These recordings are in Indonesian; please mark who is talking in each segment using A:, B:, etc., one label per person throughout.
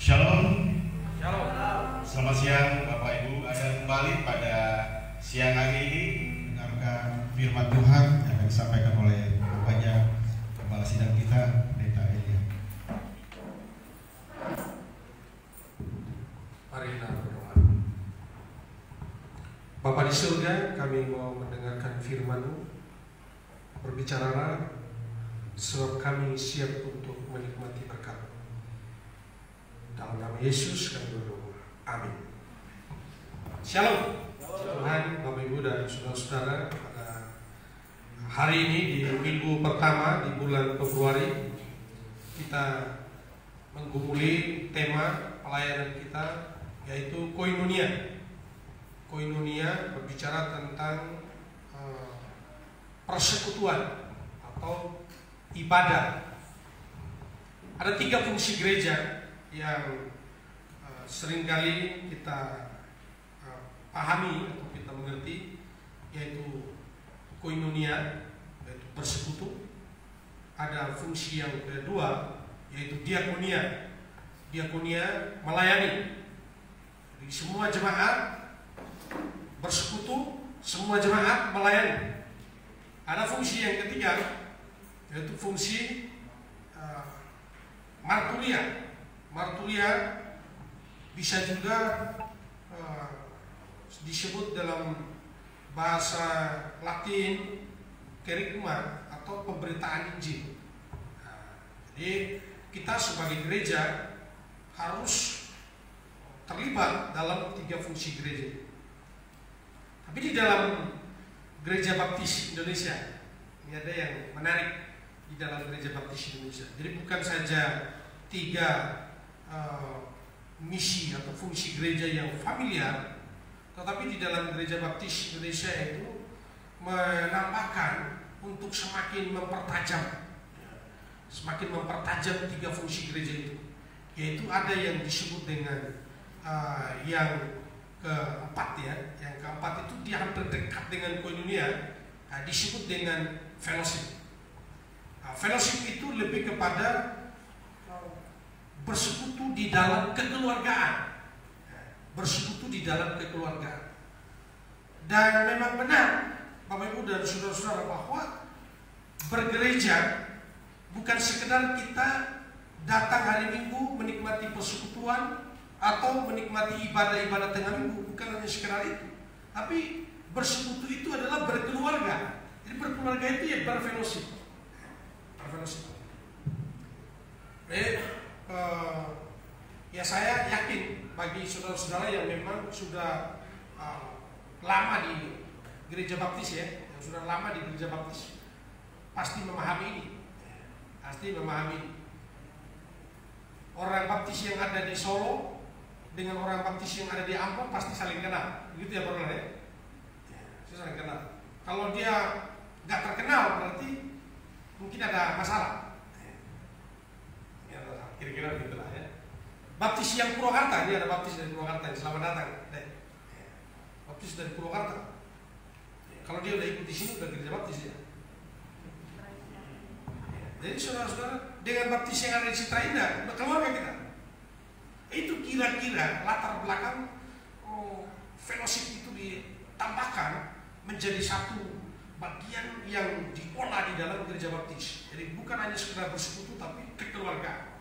A: Shalom.
B: Shalom.
A: Selamat siang Bapak Ibu. Ada kembali pada siang hari ini mendengarkan firman Tuhan yang akan disampaikan oleh Bapaknya Kepala Sidang kita, Pendeta Elia.
B: Mari kita berdoa. Bapa di surga, kami mau mendengarkan firman-Mu. Berbicaralah, sebab kami siap untuk menikmati berkat. Dalam nama Yesus kami berdoa. Amin. Shalom. Tuhan, Bapak Ibu dan saudara-saudara, pada hari ini di minggu pertama di bulan Februari kita menggumuli tema pelayanan kita, yaitu koinonia. Koinonia berbicara tentang persekutuan atau ibadah. Ada 3 fungsi gereja yang seringkali kita pahami atau kita mengerti, yaitu koinonia, yaitu bersekutu. Ada fungsi yang kedua, yaitu diakonia. Diakonia melayani. Jadi semua jemaat bersekutu, semua jemaat melayani. Ada fungsi yang ketiga, yaitu fungsi marturia. Marturia bisa juga disebut dalam bahasa Latin kerigma atau pemberitaan Injil. Jadi kita sebagai gereja harus terlibat dalam 3 fungsi gereja. Tapi di dalam Gereja Baptis Indonesia ini ada yang menarik di dalam Gereja Baptis Indonesia. Jadi bukan saja 3 misi atau fungsi gereja yang familiar, tetapi di dalam Gereja Baptis Indonesia itu menampakkan untuk semakin mempertajam 3 fungsi gereja itu, yaitu ada yang disebut dengan yang keempat ya. Yang keempat itu dia hampir dekat dengan koinonia, disebut dengan fellowship. Fellowship itu lebih kepada bersekutu di dalam kekeluargaan. Bersekutu di dalam kekeluargaan. Dan memang benar Bapak Ibu dan saudara-saudara bahwa bergereja bukan sekedar kita datang hari Minggu menikmati persekutuan atau menikmati ibadah-ibadah tengah minggu, bukan hanya sekedar itu. Tapi bersekutu itu adalah berkeluarga. Jadi berkeluarga itu ya berfellowship. Ya saya yakin bagi saudara-saudara yang memang sudah lama di Gereja Baptis ya, yang sudah lama di Gereja Baptis, pasti memahami ini. Orang Baptis yang ada di Solo dengan orang Baptis yang ada di Ambon pasti saling kenal, begitu ya Bro ya? Saling kenal. Kalau dia nggak terkenal berarti mungkin ada masalah. Kira-kira begitulah ya. Baptis yang Purwakarta, ini ada Baptis dari Purwakarta, selamat datang. Baptis dari Purwakarta. Kalau dia udah ikut di sini udah Gereja Baptis ya. Jadi saudara-saudara, dengan Baptis yang ada di Citra Indah, udah keluarga kita. Itu kira-kira latar belakang fellowship itu ditambahkan menjadi satu bagian yang diolah di dalam Gereja Baptis. Jadi bukan hanya sekedar bersekutu tapi kekeluargaan.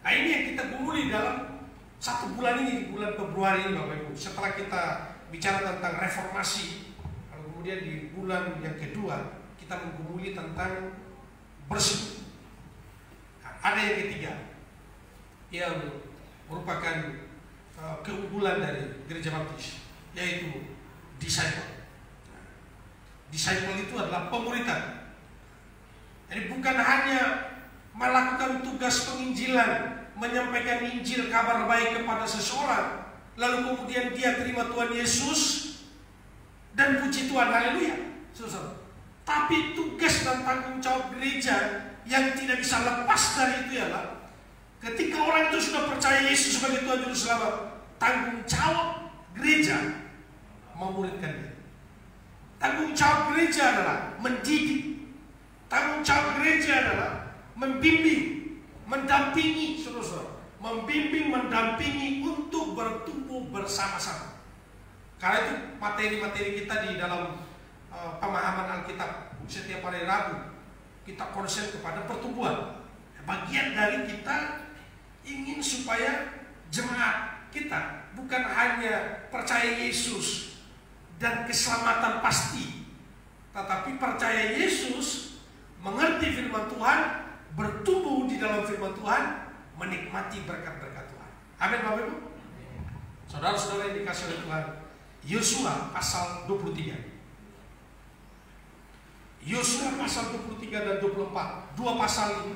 B: Nah ini yang kita gumuli dalam 1 bulan ini, bulan Februari ini Bapak Ibu. Setelah kita bicara tentang reformasi, lalu kemudian di bulan yang kedua kita menggumuli tentang bersekutu. Nah, ada yang ketiga yang merupakan keunggulan dari Gereja Baptis, yaitu disciple. Disciple itu adalah pemuritan. Jadi bukan hanya melakukan tugas penginjilan, menyampaikan Injil kabar baik kepada seseorang, lalu kemudian dia terima Tuhan Yesus dan puji Tuhan, haleluya. Tapi tugas dan tanggung jawab gereja yang tidak bisa lepas dari itu ialah ketika orang itu sudah percaya Yesus sebagai Tuhan Juru Selamat, tanggung jawab gereja memuridkan dia. Tanggung jawab gereja adalah mendidik. Tanggung jawab gereja adalah membimbing, mendampingi, saudara-saudara, membimbing, mendampingi untuk bertumbuh bersama-sama. Karena itu materi-materi kita di dalam pemahaman Alkitab setiap hari Rabu kita konsen kepada pertumbuhan. Bagian dari kita ingin supaya jemaat kita bukan hanya percaya Yesus dan keselamatan pasti, tetapi percaya Yesus, mengerti firman Tuhan, bertumbuh di dalam firman Tuhan, menikmati berkat-berkat Tuhan. Amin Bapak Ibu. Saudara-saudara yang dikasih oleh Tuhan, Yosua pasal 23. Yosua pasal 23 dan 24. Dua pasal ini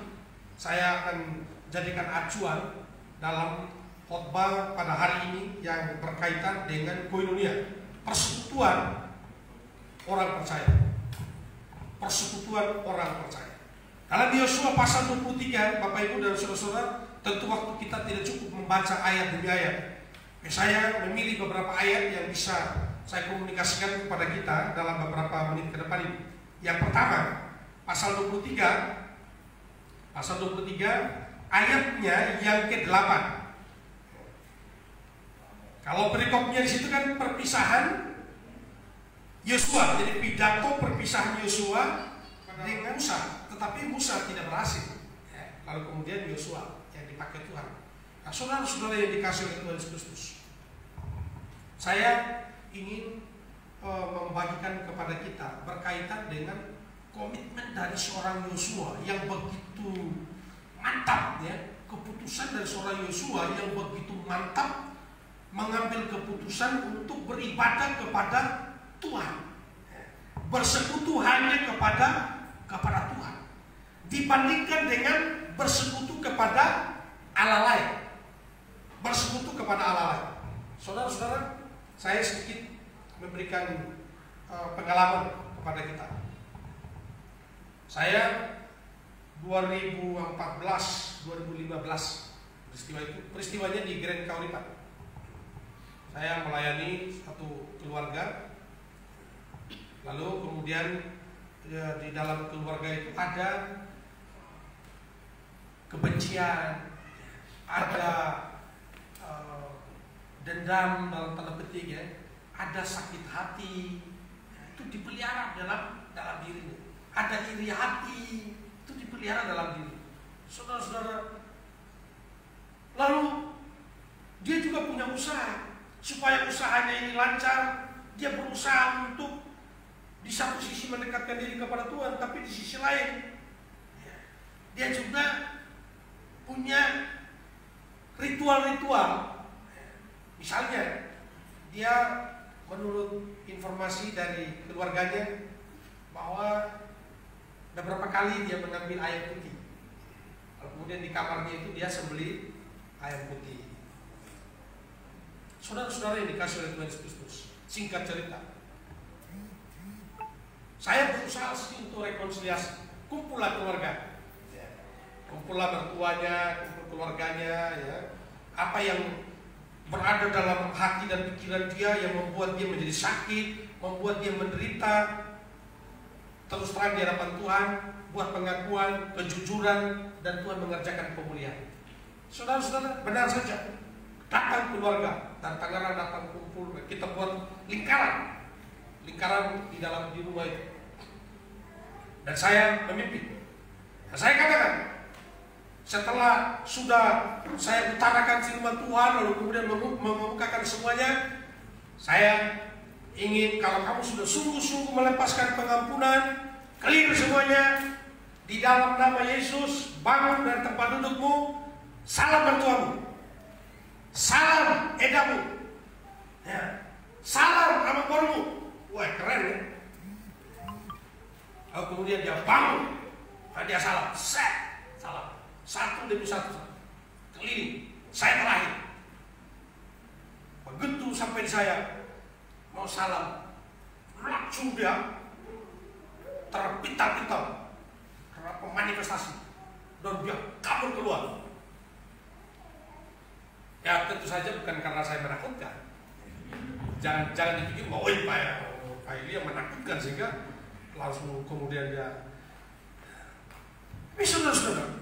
B: saya akan jadikan acuan dalam khotbah pada hari ini yang berkaitan dengan koinonia, persekutuan orang percaya. Persekutuan orang percaya. Dalam Yosua pasal 23, Bapak Ibu dan saudara-saudara, tentu waktu kita tidak cukup membaca ayat demi ayat. Saya memilih beberapa ayat yang bisa saya komunikasikan kepada kita dalam beberapa menit ke depan ini. Yang pertama, pasal 23 ayatnya yang ke-8. Kalau perikopnya di situ kan perpisahan Yosua, jadi pidato perpisahan Yosua dengan Musa, tetapi Musa tidak berhasil. Lalu kemudian Yosua yang dipakai Tuhan. Nah, saudara-saudara yang dikasih oleh Tuhan Yesus Kristus, saya ingin membagikan kepada kita berkaitan dengan komitmen dari seorang Yosua yang begitu mantap, ya, keputusan dari seorang Yosua yang begitu mantap mengambil keputusan untuk beribadah kepada Tuhan, bersekutu hanya kepada Tuhan, dibandingkan dengan bersekutu kepada Allah lain, bersekutu kepada Allah lain. Saudara-saudara, saya sedikit memberikan pengalaman kepada kita. Saya 2014-2015 peristiwanya di Grand Kauripan. Saya melayani satu keluarga, lalu kemudian di dalam keluarga itu ada kebencian, ada dendam dalam tanda petik, ya, ada sakit hati, itu dipelihara dalam dirinya. Ada iri hati, itu dipelihara dalam diri. Saudara-saudara, lalu dia juga punya usaha. Supaya usahanya ini lancar, dia berusaha untuk di satu sisi mendekatkan diri kepada Tuhan, tapi di sisi lain dia juga punya ritual-ritual. Misalnya, dia menurut informasi dari keluarganya bahwa beberapa kali dia mengambil ayam putih. Kemudian di kamarnya itu dia sembelih ayam putih. Saudara-saudara yang dikasih oleh Tuhan Yesus Kristus, singkat cerita, saya berusaha untuk rekonsiliasi. Kumpullah keluarga, kumpullah mertuanya, kumpul keluarganya, ya. Apa yang berada dalam hati dan pikiran dia yang membuat dia menjadi sakit, membuat dia menderita, terus terang di hadapan Tuhan, buat pengakuan, kejujuran, dan Tuhan mengerjakan pemulihan. Saudara-saudara, benar saja, datang keluarga, dan tangan datang kumpul, kita buat lingkaran di dalam di rumah itu, dan saya memimpin. Dan saya katakan, setelah sudah saya utarakan firman Tuhan, lalu kemudian mengemukakan semuanya, saya ingin kalau kamu sudah sungguh-sungguh melepaskan pengampunan, clear semuanya, di dalam nama Yesus, bangun dari tempat dudukmu, salam mertuamu, salam edamu, ya, salam anak barumu. Wah, keren, ya. Lalu kemudian dia bangun, dia salam, salam, satu demi satu, keliling, saya terakhir. Begitu sampai di saya mau salam, langsung dia terpintal-pintal karena pemanifestasi, dan dia kabur keluar. Ya, tentu saja bukan karena saya menakutkan. Jangan dipikir bahwa Pak Ili yang menakutkan sehingga langsung kemudian dia. Tapi saudara-saudara,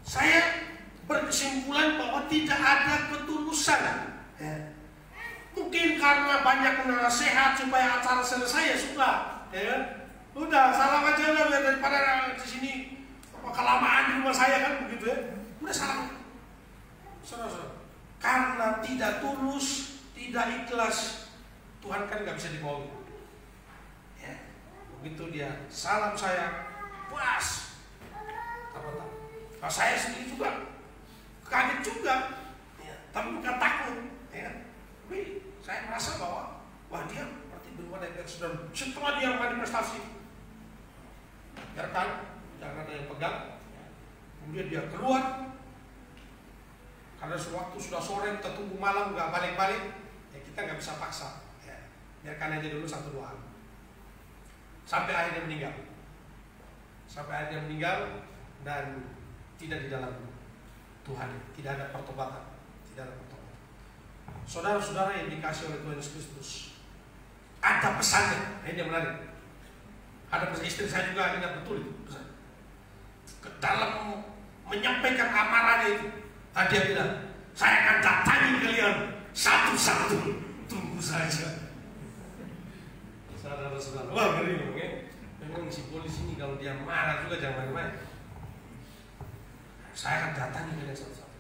B: saya berkesimpulan bahwa tidak ada ketulusan. Mungkin karena banyak nasihat supaya acara selesai, ya sudah, ya. Udah salam aja lah daripada di sini kelamaan di rumah saya kan begitu ya. Udah salam. Saudara-saudara, karena tidak tulus, tidak ikhlas, Tuhan kan nggak bisa dibohongi. Ya. Begitu dia salam saya, puas. Apa-apa. Nah, saya sendiri juga kaget juga, ya. Tapi bukan takut. Ya. Tapi saya merasa bahwa wah dia berarti belum ada yang sedang. Setelah dia manifestasi, biarkan jangan ada yang pegang. Kemudian dia keluar. Karena sewaktu sudah sore kita tunggu malam nggak balik-balik, ya kita nggak bisa paksa. Ya. Biarkan aja dulu 1-2 hari. Sampai akhirnya meninggal. Sampai akhirnya meninggal dan tidak di dalam Tuhan, tidak ada pertobatan, tidak ada pertobatan. Saudara-saudara yang dikasih oleh Tuhan Yesus Kristus, ada pesannya. Ini yang menarik. Ada pesan, istri saya juga ingat betul itu pesan. Dalam menyampaikan amarahnya itu, dia bilang, saya akan datangi kalian satu-satu, tunggu saja. Saudara-saudara, wah ngeri ya. Memang si polisi ini kalau dia marah juga jangan main-main. Saya akan datangi kalian satu-satu.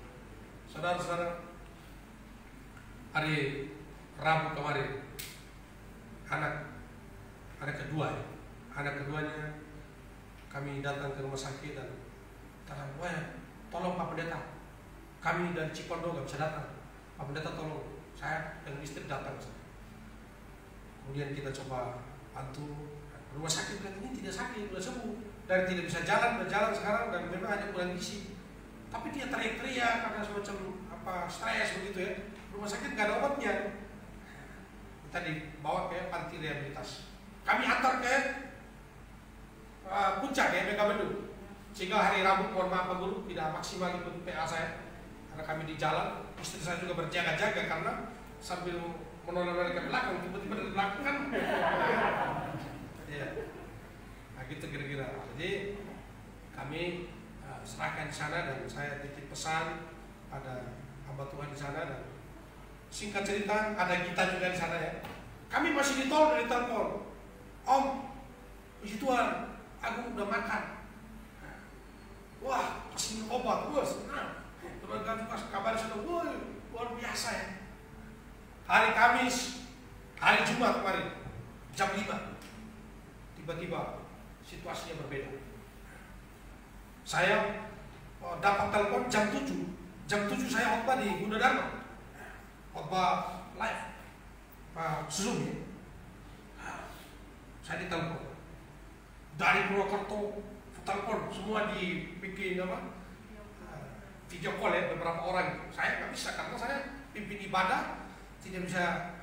B: Saudara-saudara, hari Rabu kemarin, anak kedua ya. Anak keduanya kami datang ke rumah sakit dan kata, wah tolong Pak Pendeta, kami dari Cipondo nggak bisa datang. Pak Pendeta tolong, saya dan istri datang. Kemudian kita coba bantu. Rumah sakit bilang ini tidak sakit, sudah sembuh. Dan tidak bisa berjalan sekarang dan memang ada kurang gizi. Tapi dia teriak-teriak karena semacam stres begitu ya. Rumah sakit nggak ada obatnya. Kita dibawa ke panti rehabilitas. Kami antar ke puncak ya, Megamendung. Sehingga hari Rabu, mohon maaf Pak Guru, tidak maksimal ikut PA saya. Karena kami di jalan, istri saya juga berjaga-jaga karena sambil menoleh-noleh ke belakang, tiba-tiba dari belakang kan. Ya. Nah gitu kira-kira. Jadi kami serahkan di sana dan saya titip pesan pada hamba Tuhan di sana dan singkat cerita ada kita juga di sana ya. Kami masih di tol dari telepon. Om, puji Tuhan, aku udah makan. Wah, kasih obat, wah senang. Teman-teman pas kabar sudah, wah luar biasa ya. Hari Kamis, hari Jumat kemarin, jam 5, tiba-tiba situasinya berbeda. Saya dapat telepon jam 7. Jam 7 saya khotbah di Gunadarma. Khotbah live. Zoom ya. Saya ditelepon. Dari Purwokerto, telepon semua dibikin video call ya, beberapa orang. Saya nggak bisa karena saya pimpin ibadah, tidak bisa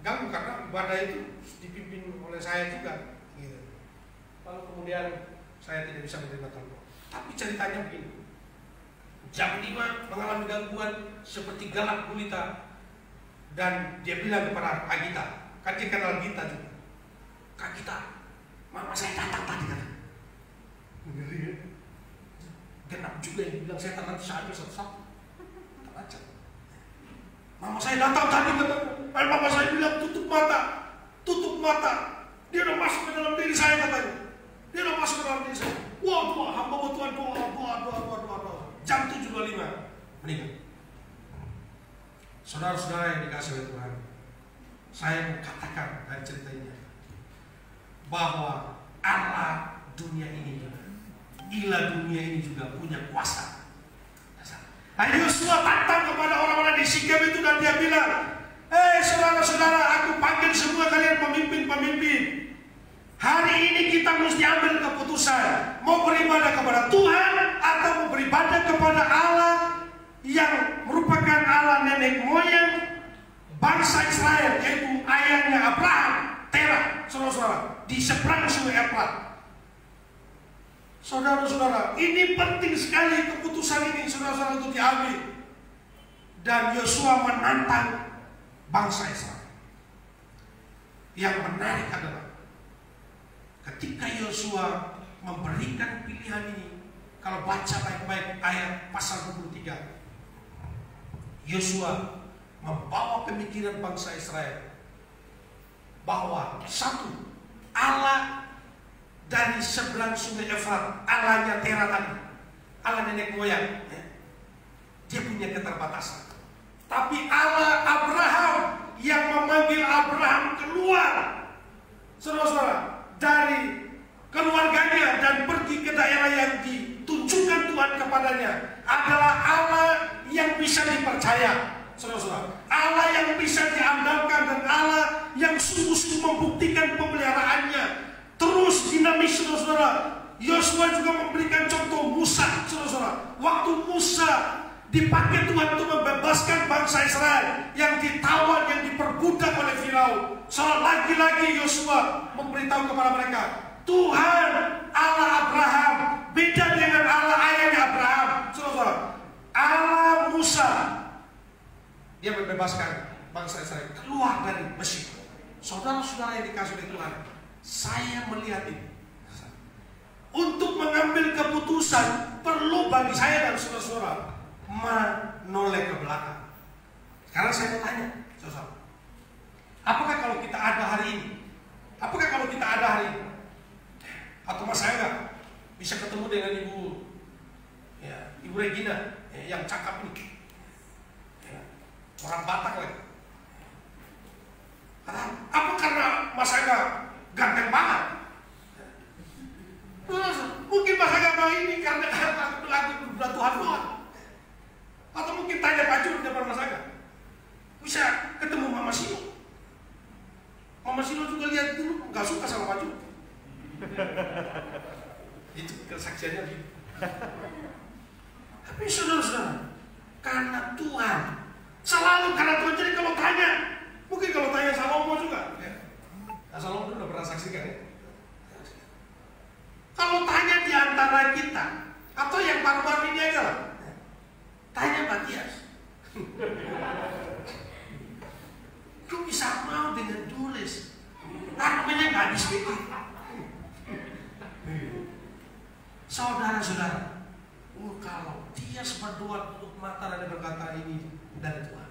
B: ganggu karena ibadah itu dipimpin oleh saya juga. Gitu. Lalu kemudian saya tidak bisa menerima telepon. Tapi ceritanya begini. Jam 5 mengalami gangguan seperti galak gulita. Dan dia bilang kepada Kak Gita, kan dia kenal Gita juga. Kak Gita, mama saya datang tadi kan. Ngeri ya. Genap juga yang bilang saya nanti saya ambil satu-satu. Tak baca. Mama saya datang tadi kata, mama saya bilang tutup mata. Tutup mata. Dia udah masuk ke dalam diri saya katanya. Dia udah masuk ke dalam diri saya. Wah, doa, hamba Tuhan doa. Jam 7.25 meninggal. Saudara-saudara yang dikasih oleh Tuhan, saya mengatakan dari cerita ini bahwa Allah dunia ini juga, ilah dunia ini juga punya kuasa. Nah, Yosua tantang kepada orang-orang di Sikem itu dan dia bilang, saudara-saudara, aku panggil semua kalian pemimpin-pemimpin. Hari ini kita mesti ambil keputusan mau beribadah kepada Tuhan atau mau beribadah kepada Allah yang merupakan Allah nenek moyang bangsa Israel, yaitu ayahnya Abraham, Terah, saudara-saudara, di seberang sungai Efrat. Saudara-saudara, ini penting sekali keputusan ini, saudara-saudara, untuk diambil. Dan Yosua menantang bangsa Israel. Yang menarik adalah ketika Yosua memberikan pilihan ini, kalau baca baik-baik ayat pasal 23, Yosua membawa pemikiran bangsa Israel bahwa satu, Allah dari seberang sungai Efrat, Allahnya Tera tadi, Allah nenek moyang, dia punya keterbatasan. Tapi Allah Abraham yang memanggil Abraham keluar, saudara-saudara, dari keluarganya dan pergi ke daerah yang ditunjukkan Tuhan kepadanya, adalah Allah yang bisa dipercaya, saudara-saudara. Allah yang bisa diandalkan dan Allah yang sungguh-sungguh membuktikan pemeliharaannya. Terus dinamis, saudara-saudara. Yosua juga memberikan contoh Musa, saudara-saudara. Waktu Musa dipakai Tuhan untuk membebaskan bangsa Israel yang ditawan, yang diperbudak oleh Firaun. Soal lagi-lagi Yosua memberitahu kepada mereka, Tuhan Allah Abraham beda dengan Allah ayahnya Abraham, saudara-saudara. Allah Musa, dia membebaskan bangsa Israel keluar dari Mesir. Saudara-saudara yang dikasih oleh Tuhan, saya melihat ini. Untuk mengambil keputusan perlu bagi saya dan saudara-saudara menoleh ke belakang. Sekarang saya mau tanya, saudara, apakah kalau kita ada hari ini, atau mas saya bisa ketemu dengan Ibu Regina yang cakap nih, orang Batak lagi. Apa karena mas saya ganteng banget? Mungkin mas agama ini karena aku udah Tuhan doang. Atau mungkin tanya Pak Jun depan mas agama. Bisa ketemu Mama Sino. Mama Sino juga lihat dulu nggak suka sama Pak Jun. Itu kesaksiannya gitu. Tapi saudara-saudara, karena Tuhan, selalu karena Tuhan. Jadi kalau tanya, mungkin kalau tanya Salomo juga, Salomo udah pernah saksikan ya. Kalau tanya di antara kita, atau yang baru-baru ini aja lah, tanya Matias. Kau bisa mau dengan tulis, namanya nggak habis pikir. Saudara-saudara, kalau dia berdoa tutup mata dan berkata ini dari Tuhan,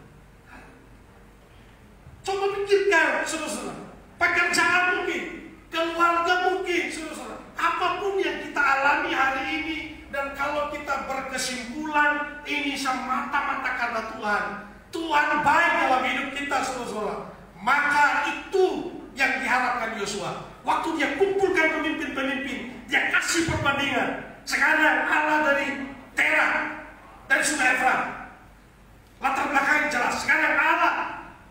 B: coba pikirkan, saudara-saudara, pekerjaan mungkin, keluarga mungkin, saudara-saudara, apapun yang kita alami hari ini, dan kalau kita berkesimpulan ini semata-mata karena Tuhan, Tuhan baik dalam hidup kita, saudara-saudara, maka itu yang diharapkan Yosua. Waktu dia kumpulkan pemimpin-pemimpin, dia kasih perbandingan. Sekarang Allah dari Tera, dari sungai Efrat, latar belakangnya jelas. Sekarang Allah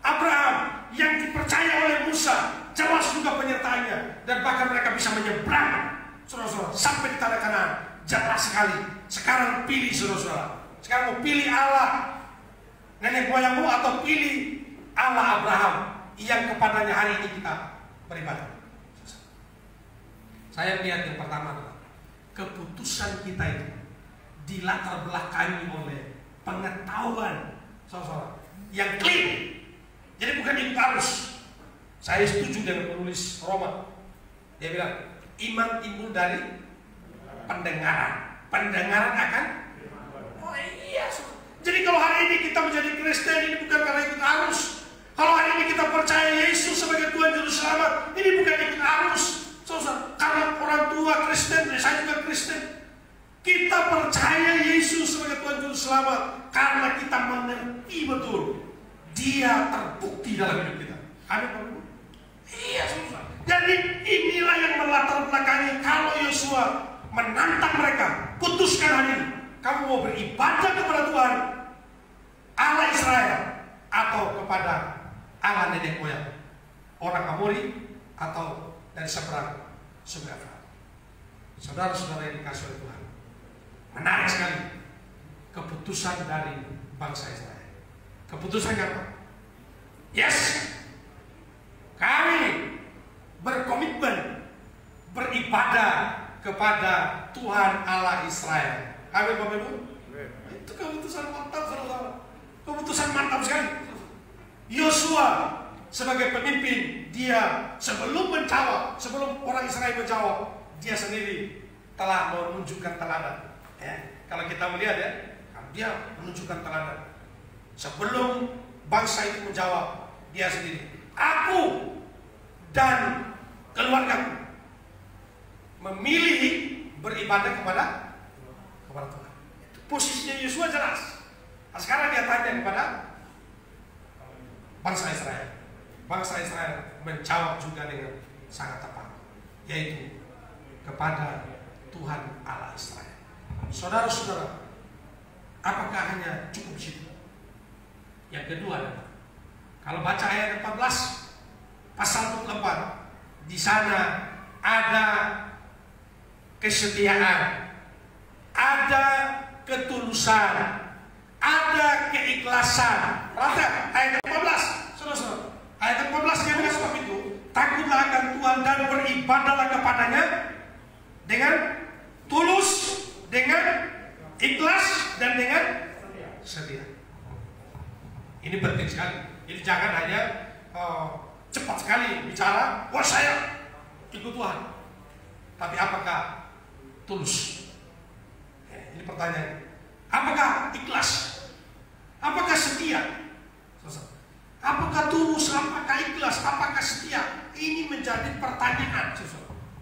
B: Abraham yang dipercaya oleh Musa, jelas juga penyertaannya, dan bahkan mereka bisa menyeberang, saudara-saudara, sampai di tanah Kanaan. Jelas sekali. Sekarang pilih, saudara-saudara. Sekarang mau pilih Allah nenek moyangmu atau pilih Allah Abraham yang kepadanya hari ini kita beribadah. Saya melihat yang pertama adalah keputusan kita itu dilatar belakangi oleh pengetahuan, saudara-saudara, yang clear. Jadi bukan ikut arus. Saya setuju dengan penulis Roma. Dia bilang iman timbul dari pendengaran. Pendengaran akan. Oh iya. Jadi kalau hari ini kita menjadi Kristen, ini bukan karena ikut arus. Kalau hari ini kita percaya Yesus sebagai Tuhan Juru Selamat, ini bukan ikut arus. Saudara, karena orang tua Kristen, saya juga Kristen. Kita percaya Yesus sebagai Tuhan Juru Selamat karena kita mengerti betul Dia terbukti dalam hidup kita. Amin, Bapak. Iya, saudara. Jadi inilah yang melatar belakangi kalau Yosua menantang mereka, putuskan hari ini, kamu mau beribadah kepada Tuhan Allah Israel atau kepada Allah nenek moyang orang Amori atau dari seberang sungai Efrat. Saudara-saudara yang dikasih oleh Tuhan, menarik sekali keputusan dari bangsa Israel. Keputusannya apa? Yes, kami berkomitmen beribadah kepada Tuhan Allah Israel. Amin, Bapak Ibu. Itu keputusan mantap, saudara. Keputusan mantap sekali. Yosua sebagai pemimpin, dia sebelum menjawab, sebelum orang Israel menjawab, dia sendiri telah menunjukkan teladan. Kalau kita melihat ya, dia menunjukkan teladan. Sebelum bangsa itu menjawab, dia sendiri, aku dan keluargaku memilih beribadah kepada Tuhan. Posisinya Yosua jelas. Nah, sekarang dia tanya kepada bangsa Israel. Bangsa Israel menjawab juga dengan sangat tepat, yaitu kepada Tuhan Allah Israel. Saudara-saudara, apakah hanya cukup di situ? Yang kedua, kalau baca ayat 14 pasal 24, di sana ada kesetiaan, ada ketulusan, ada keikhlasan. Perhatikan ayat 14, saudara-saudara. Ayat 14 yang dengan sebab itu, takutlah akan Tuhan dan beribadahlah kepadanya dengan tulus, dengan ikhlas, dan dengan setia. Ini penting sekali. Jadi jangan hanya cepat sekali bicara, wah saya ikut Tuhan, tapi apakah tulus? Ini pertanyaan. Apakah ikhlas? Apakah setia? Apakah tulus? Apakah ikhlas? Apakah setia? Ini menjadi pertanyaan.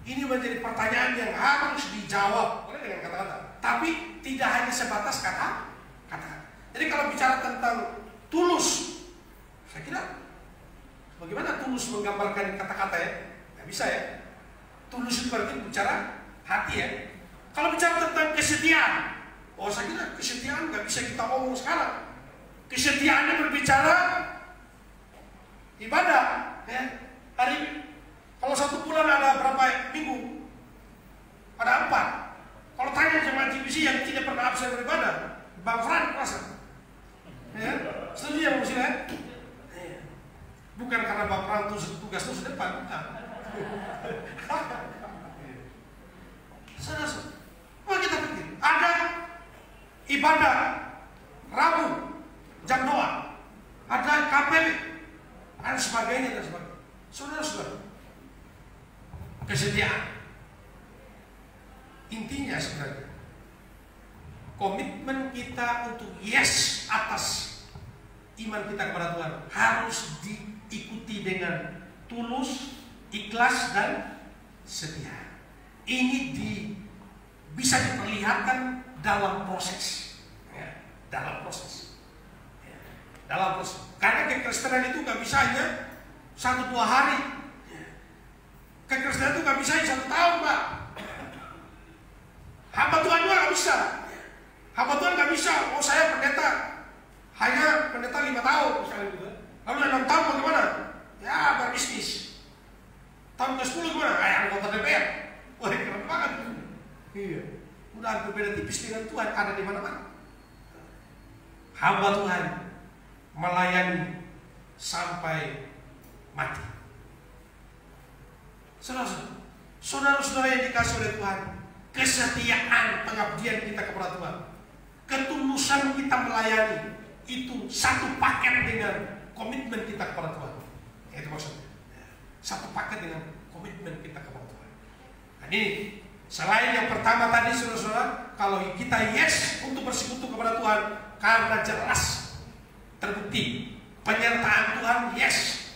B: Ini menjadi pertanyaan yang harus dijawab oleh dengan kata-kata. Tapi tidak hanya sebatas kata-kata. Jadi kalau bicara tentang tulus, saya kira bagaimana tulus menggambarkan kata-kata ya? Nggak bisa ya. Tulus itu berarti bicara hati ya. Kalau bicara tentang kesetiaan, saya kira kesetiaan nggak bisa kita ngomong sekarang. Kesetiaannya berbicara ibadah ya. Hari kalau 1 bulan ada berapa minggu? Ada 4. Kalau tanya jemaat GBC yang tidak pernah absen beribadah, Bang Fran masa? Ya, setuju ya Muslim ya? Bukan karena Bang Fran tugas terus depan, bukan. Saudara, kita pikir ada ibadah Rabu jam doa, ada KPP, ada sebagainya dan sebagainya. Saudara-saudara, kesetiaan intinya sebenarnya komitmen kita untuk yes atas iman kita kepada Tuhan harus diikuti dengan tulus, ikhlas, dan setia. Ini bisa diperlihatkan dalam proses ya, dalam proses. Karena kekristenan itu nggak bisa hanya 1-2 hari. Kekristenan itu nggak bisa 1 tahun, Pak. Hamba Tuhan juga nggak bisa. Hamba Tuhan nggak bisa. Saya pendeta, hanya pendeta 5 tahun misalnya gitu. Lalu 6 tahun bagaimana? Ya berbisnis. Tahun ke-10 gimana? Anggota DPR. Wah, keren banget. Iya. Udah hampir beda tipis dengan Tuhan, ada di mana-mana. Hamba Tuhan melayani sampai mati. Saudara-saudara yang dikasih oleh Tuhan, kesetiaan pengabdian kita kepada Tuhan, ketulusan kita melayani, itu satu paket dengan komitmen kita kepada Tuhan. Itu maksudnya. Satu paket dengan komitmen kita kepada Tuhan. Nah, ini selain yang pertama tadi, saudara-saudara, kalau kita yes untuk bersekutu kepada Tuhan karena jelas terbukti penyertaan Tuhan, yes.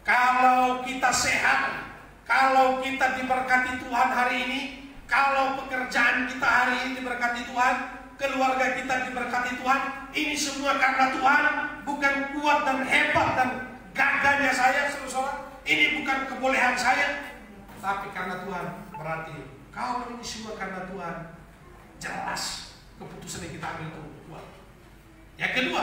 B: Kalau kita sehat, kalau kita diberkati Tuhan hari ini, kalau pekerjaan kita hari ini diberkati Tuhan, keluarga kita diberkati Tuhan, ini semua karena Tuhan, bukan kuat dan hebat dan gagahnya saya, saudara. Ini bukan kebolehan saya, tapi karena Tuhan. Berarti kalau ini semua karena Tuhan, jelas keputusan yang kita ambil itu Tuhan. Yang kedua,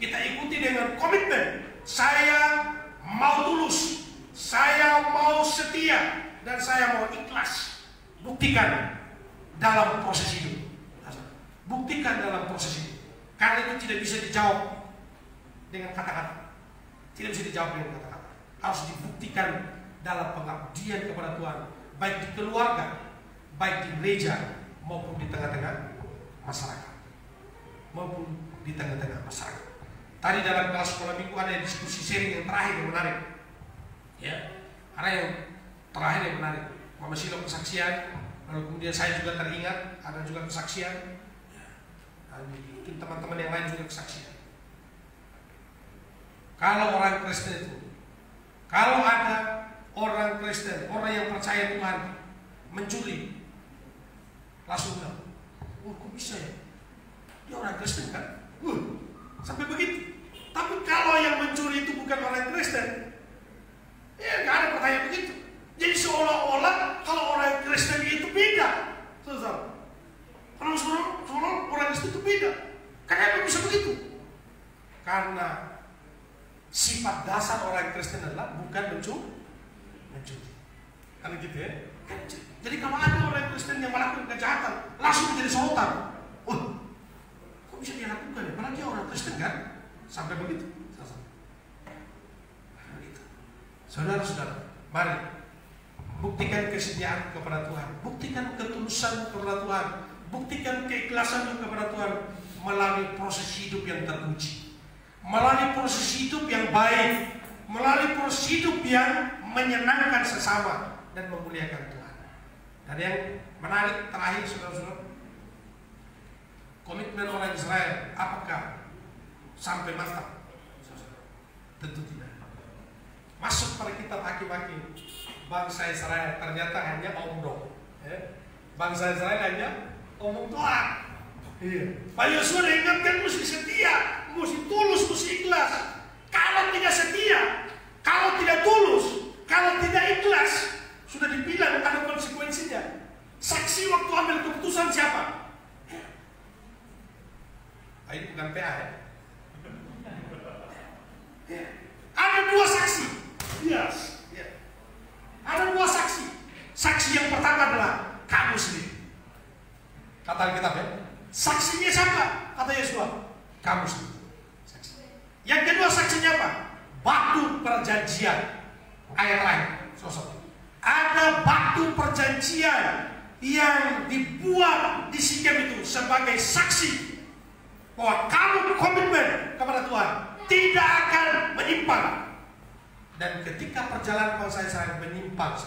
B: kita ikuti dengan komitmen. Saya mau tulus, saya mau setia, dan saya mau ikhlas. Buktikan dalam proses hidup. Buktikan dalam proses hidup. Karena itu tidak bisa dijawab dengan kata-kata. Tidak bisa dijawab dengan kata-kata. Harus dibuktikan dalam pengabdian kepada Tuhan, baik di keluarga, baik di gereja, maupun di tengah-tengah masyarakat. Tadi dalam kelas sekolah minggu ada diskusi sharing yang terakhir yang menarik. Ya, ada yang terakhir yang menarik. Mama Silo kesaksian, Lalu kemudian saya juga teringat ada juga kesaksian. Mungkin teman-teman yang lain juga kesaksian. Kalau orang Kristen itu, kalau ada orang Kristen, orang yang percaya Tuhan mencuri, langsung bilang, oh kok bisa ya? Dia orang Kristen kan? Sampai begitu. Tapi kalau yang mencuri itu bukan orang Kristen, ya nggak ada pertanyaan begitu. Jadi seolah-olah kalau orang Kristen itu beda, saudara. Kalau seolah orang Kristen itu beda. Kenapa bisa begitu? Karena sifat dasar orang Kristen adalah bukan mencuri. Karena gitu ya. Jadi kalau ada orang Kristen yang melakukan kejahatan, langsung menjadi sorotan. Kok bisa dia lakukan ya? Padahal dia orang Kristen kan? Sampai begitu. Saudara-saudara, mari buktikan kesetiaan kepada Tuhan, buktikan ketulusan kepada Tuhan, buktikan keikhlasan kepada Tuhan melalui proses hidup yang teruji, melalui proses hidup yang baik, melalui proses hidup yang menyenangkan sesama dan memuliakan Tuhan. Dan yang menarik terakhir, saudara-saudara, komitmen orang Israel apakah sampai mantap? Tentu tidak. Masuk pada kitab Hakim-Hakim, bangsa Israel ternyata hanya omong. Bangsa Israel hanya omong doang. Pak Yosua ingatkan mesti setia, mesti tulus, mesti ikhlas. Kalau tidak setia, kalau tidak tulus, kalau tidak ikhlas, sudah dibilang ada konsekuensinya. Saksi waktu ambil keputusan siapa? Ini bukan PA ya. Ada dua saksi. Yes. Ada dua saksi. Saksi yang pertama adalah kamu sendiri. Kata Alkitab ya. Saksinya siapa? Kata Yosua, kamu sendiri. Saksi. Yang kedua saksinya apa? Batu perjanjian. Ayat lain. Ada batu perjanjian yang dibuat di Sikem itu sebagai saksi bahwa kamu komitmen kepada Tuhan, tidak akan menyimpang. Dan ketika perjalanan bangsa Israel menyimpang,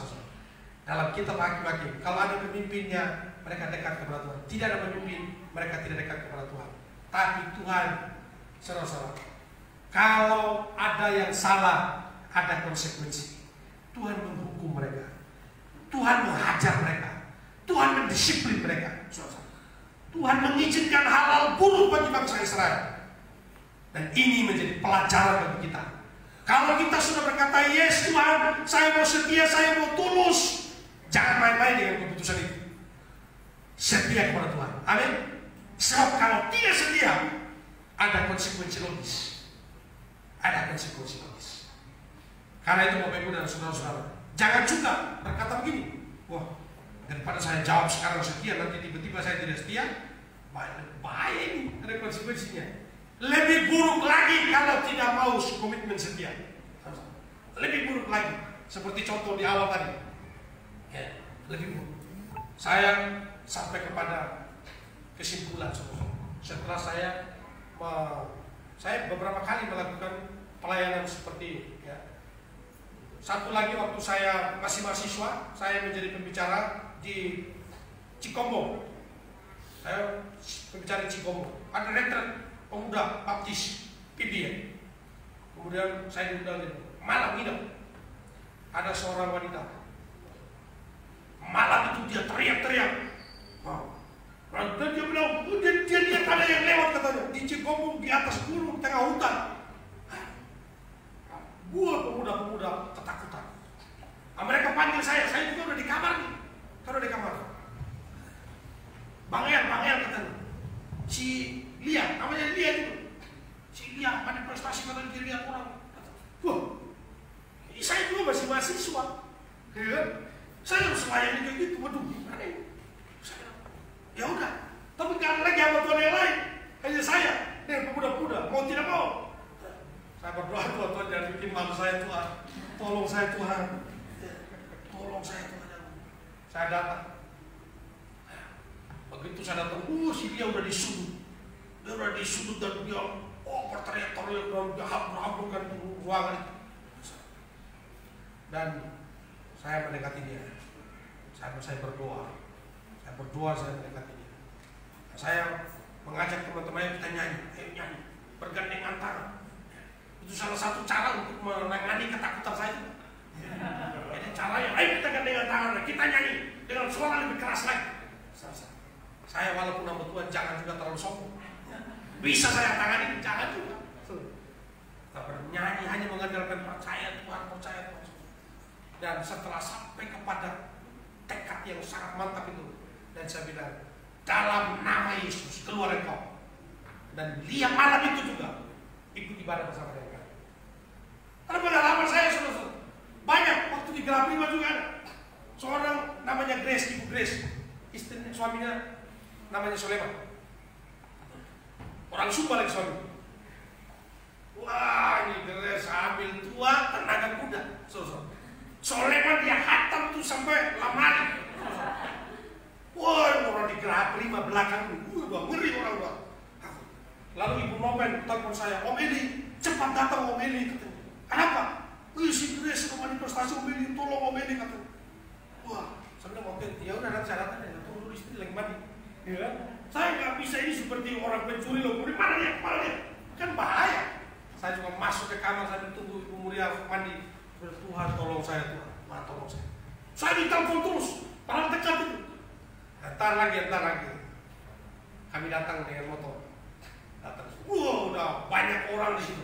B: dalam kitab Hakim-Hakim, kalau ada pemimpinnya, mereka dekat kepada Tuhan. Tidak ada pemimpin, mereka tidak dekat kepada Tuhan. Tapi Tuhan, saudara-saudara, kalau ada yang salah, ada konsekuensi. Tuhan menghukum mereka, Tuhan menghajar mereka, Tuhan mendisiplin mereka. Tuhan mengizinkan hal-hal buruk bagi bangsa Israel. Dan ini menjadi pelajaran bagi kita. Kalau kita sudah berkata, yes Tuhan, saya mau setia, saya mau tulus, jangan main-main dengan keputusan itu. Setia kepada Tuhan. Amin. Sebab kalau tidak setia, ada konsekuensi logis. Ada konsekuensi logis. Karena itu Bapak Ibu dan saudara-saudara, jangan juga berkata begini, wah, daripada saya jawab sekarang setia, nanti tiba-tiba saya tidak setia, bahaya ini, ada konsekuensinya. Lebih buruk lagi kalau tidak mau komitmen setia. Lebih buruk lagi. Seperti contoh di awal tadi. Ya, lebih buruk. Saya sampai kepada kesimpulan. Setelah saya beberapa kali melakukan pelayanan seperti ini. Ya. Satu lagi waktu saya masih mahasiswa, saya menjadi pembicara di Cikombo. Saya pembicara di Cikombo. Ada retret pemuda baptis PBN. Kemudian saya diundang itu malam hidup. Ada seorang wanita. Malam itu dia teriak-teriak. Dan dia bilang, dia lihat ada yang lewat katanya di Cikombo di atas gunung tengah hutan. Gua pemuda-pemuda ketakutan. Mereka panggil saya juga udah di kamar nih. Kan udah di kamar. Bang El katanya. Si Lia, namanya Lia itu. Si Lia, ada prestasi katanya dia lihat orang. Wah, saya juga masih mahasiswa. Ya, saya harus melayani kayak gitu. Waduh, gimana ini? Ya udah, tapi gak ada lagi hamba Tuhan yang lain. Hanya saya, dan pemuda-pemuda, mau tidak mau. Saya berdoa, Tuhan jangan bikin malu saya Tuhan. Tolong saya Tuhan. Tolong saya Tuhan. Saya datang. Begitu saya datang, si dia udah disudut. Dia udah disudut dan dia berteriak-teriak dan dia habuk-habukan ruangan itu. Dan saya mendekati dia. Saya berdoa. Saya berdoa, saya mendekati dia. Saya mengajak teman-teman kita nyanyi, ayo nyanyi, bergandengan tangan. Itu salah satu cara untuk menangani ketakutan saya. Jadi caranya, ayo kita gandengan tangan, kita nyanyi dengan suara lebih keras lagi. Saya walaupun nama Tuhan jangan juga terlalu sombong. Bisa saya tangani, jangan juga. Kita bernyanyi hanya mengandalkan percaya Tuhan, percaya Tuhan. Dan setelah sampai kepada tekad yang sangat mantap itu, dan saya bilang, dalam nama Yesus keluar engkau. Dan dia malam itu juga ikut ibadah bersama dengan kami. Karena pengalaman saya saudara, banyak waktu di Gelap 5 juga ada seorang namanya Grace, Ibu Grace, istrinya, suaminya namanya Soleman. Orang Sumba lagi suami. Wah, ini Grace ambil tua tenaga kuda. Soleman dia hatam tuh sampai lamari. Wah, orang di Gelap 5 belakang tuh, ngeri orang tua. Lalu Ibu Nopen telepon saya, Om Eli, cepat datang Om Eli, katanya. Kenapa? Si Grace mau manifestasi Om Eli, tolong Om Eli, katanya. Wah, saya bilang oke, ya udah nanti saya datang, ya tunggu dulu istri lagi mandi. Ya, saya nggak bisa ini seperti orang pencuri loh, mana dia, kan bahaya. Saya juga masuk ke kamar, saya tunggu Ibu Mulia mandi. Tuhan tolong saya, Tuhan tolong saya. Saya ditelepon terus, padahal dekat itu. Entar lagi. Kami datang dengan motor. Datang. Udah banyak orang di situ.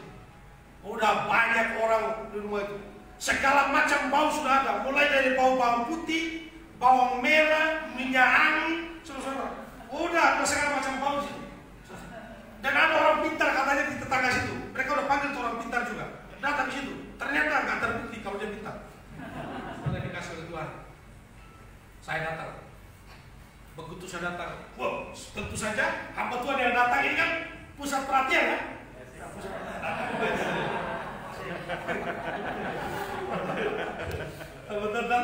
B: Udah banyak orang di rumah itu. Segala macam bau sudah ada. Mulai dari bau-bau putih, bawang merah, minyak angin, saudara. Udah ada segala macam bau di situ. Dan ada orang pintar katanya di tetangga situ. Mereka udah panggil tuh orang pintar juga. Datang di situ. Ternyata nggak terbukti kalau dia pintar. Sudah dikasih oleh Tuhan. Saya datang. Begitu saya datang, wow, tentu saja hamba Tuhan yang datang ini kan pusat perhatian kan? Pusat perhatian.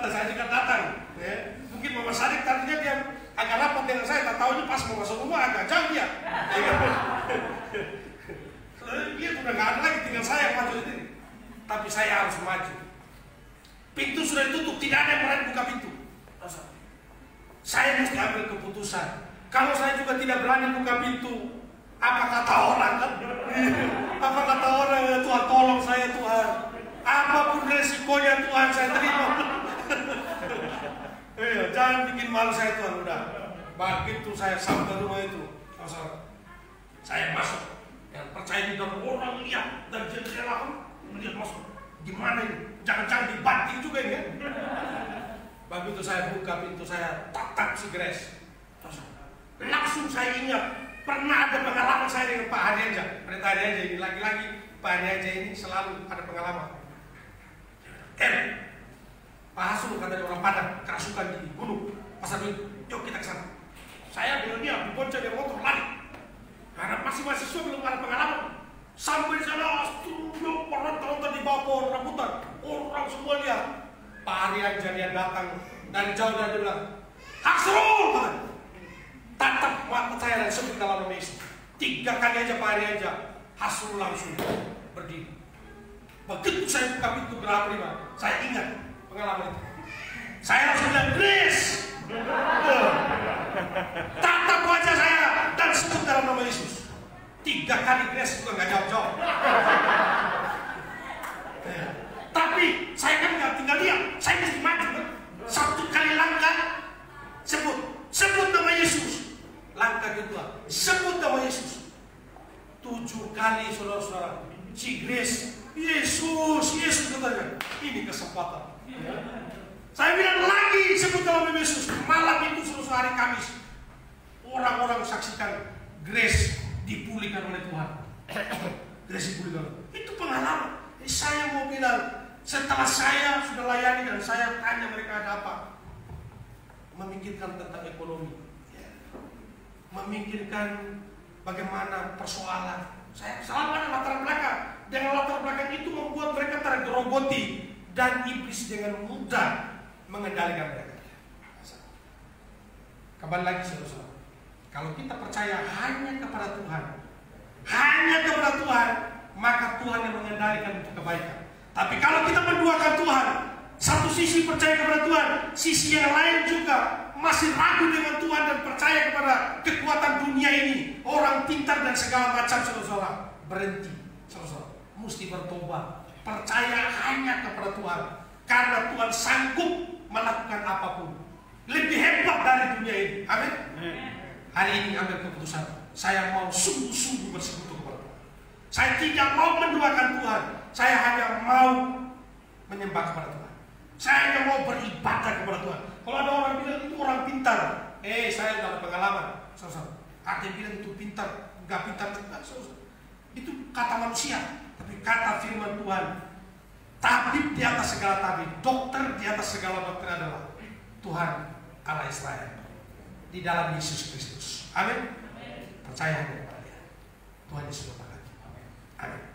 B: Saya juga datang. Ya. Mungkin Mama Sadik tadinya dia agak rapat dengan saya, tak tahu ini pas mau masuk rumah agak jauh dia. Dia udah nggak ada lagi, tinggal saya yang maju sendiri. Tapi saya harus maju. Pintu sudah ditutup, tidak ada yang berani buka pintu. Saya mesti ambil keputusan. Kalau saya juga tidak berani buka pintu, apa kata orang kan? Apa kata orang? Ya Tuhan tolong saya Tuhan. Apapun resikonya Tuhan saya terima. Jangan bikin malu saya Tuhan. Udah. Begitu saya sampai rumah itu, saya masuk. Yang percaya di dalam orang lihat dan jendela melihat masuk. Gimana ini? Jangan-jangan dibanting juga ini kan? Begitu saya buka pintu, saya tatap si Grace. Langsung saya ingat, pernah ada pengalaman saya dengan Pak Hadiaja. Pendeta Hadiaja ini, lagi-lagi Pak Hadiaja ini selalu ada pengalaman. Pak Hasul katanya orang Padang, kerasukan di gunung. Pasar itu, yuk kita ke sana. Saya belum dia, dibonceng dengan motor, lari. Karena masih mahasiswa belum ada pengalaman. Sampai di sana, orang-orang di bawah pohon rambutan. Orang semua lihat. Pak Hadiaja dia datang dari jauh dan dia bilang, Hasul! Tatap mata saya dan sebut dalam nama Yesus. 3 kali aja Pak Hadiaja, Hasul langsung berdiri. Begitu saya buka pintu Gelap 5, saya ingat pengalaman itu. Saya langsung bilang, Grace! Tatap wajah saya dan sebut dalam nama Yesus. 3 kali Grace juga nggak jawab-jawab. Tapi saya kan nggak tinggal diam, saya mesti maju kan? 1 kali langkah, sebut nama Yesus. Langkah kedua, sebut nama Yesus. 7 kali saudara-saudara, si Grace, Yesus katanya, ini kesempatan. Saya bilang lagi sebut nama Yesus. Malam itu selesai hari Kamis, orang-orang saksikan Grace dipulihkan oleh Tuhan. Grace dipulihkan. Itu pengalaman. Saya mau bilang, setelah saya sudah layani dan saya tanya mereka ada apa, memikirkan tentang ekonomi, memikirkan bagaimana persoalan. Saya selalu ada latar belakang. Dengan latar belakang itu membuat mereka tergerogoti dan iblis dengan mudah mengendalikan mereka. Kembali lagi saudara, kalau kita percaya hanya kepada Tuhan, maka Tuhan yang mengendalikan untuk kebaikan. Tapi kalau kita menduakan Tuhan, satu sisi percaya kepada Tuhan, sisi yang lain juga masih ragu dengan Tuhan dan percaya kepada kekuatan dunia ini, orang pintar dan segala macam, saudara-saudara, berhenti, saudara-saudara, mesti bertobat, percaya hanya kepada Tuhan, karena Tuhan sanggup melakukan apapun, lebih hebat dari dunia ini. Amin. Hari ini ambil keputusan, saya mau sungguh-sungguh bersekutu kepada Tuhan. Saya tidak mau menduakan Tuhan, saya hanya mau menyembah kepada Tuhan. Saya hanya mau beribadah kepada Tuhan. Kalau ada orang bilang itu orang pintar, saya tidak ada pengalaman. Ada yang bilang itu pintar, nggak pintar juga. Itu kata manusia, tapi kata firman Tuhan. Tabib di atas segala tabib, dokter di atas segala dokter adalah Tuhan Allah Israel di dalam Yesus Kristus. Amin. Percaya kepada Dia. Tuhan Yesus berkati. Amin.